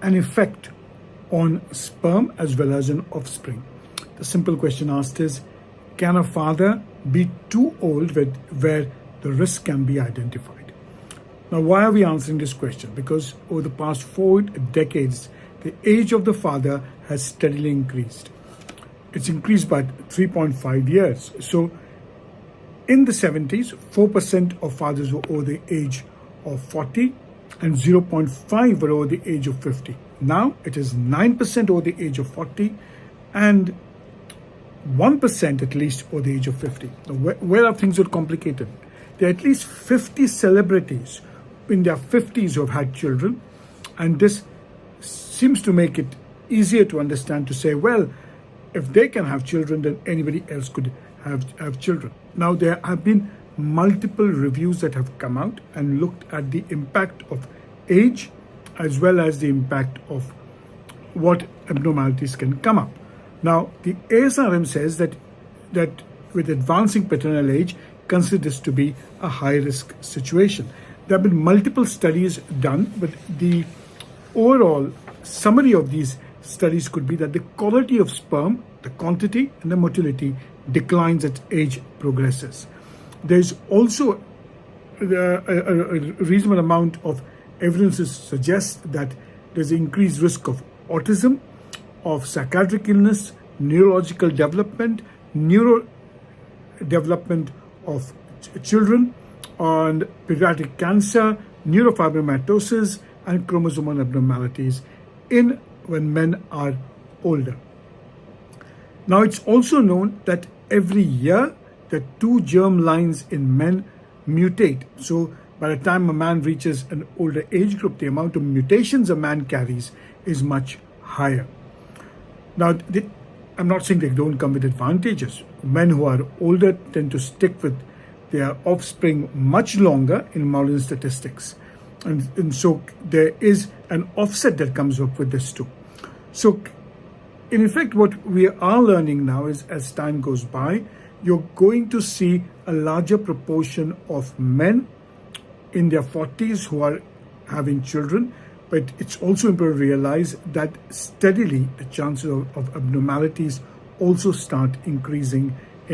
an effect on sperm as well as an offspring. The simple question asked is, can a father be too old where the risk can be identified? Now, why are we answering this question? Because over the past 4 decades, the age of the father has steadily increased. It's increased by 3.5 years. So in the 70s, 4% of fathers were over the age of 40 and 0.5 were over the age of 50. Now it is 9% over the age of 40 and 1% at least over the age of 50. Now, where are things are complicated? There are at least 50 celebrities in their 50s who have had children, and this seems to make it easier to understand to say, well, if they can have children, then anybody else could have children. Now, there have been multiple reviews that have come out and looked at the impact of age as well as the impact of what abnormalities can come up. Now, the ASRM says that with advancing paternal age, consider this to be a high-risk situation. There have been multiple studies done, but the overall summary of these studies could be that the quality of sperm, the quantity and the motility declines as age progresses. There's also a reasonable amount of evidences suggest that there's increased risk of autism, of psychiatric illness, neurological development, neurodevelopment of children, and pediatric cancer, neurofibromatosis, and chromosomal abnormalities when men are older. Now, it's also known that every year the 2 germ lines in men mutate. So by the time a man reaches an older age group, the amount of mutations a man carries is much higher. Now, I'm not saying they don't come with advantages. Men who are older tend to stick with their offspring much longer in modern statistics. And so there is an offset that comes up with this too. So in effect, what we are learning now is as time goes by, you're going to see a larger proportion of men in their 40s who are having children, but it's also important to realize that steadily the chances of abnormalities also start increasing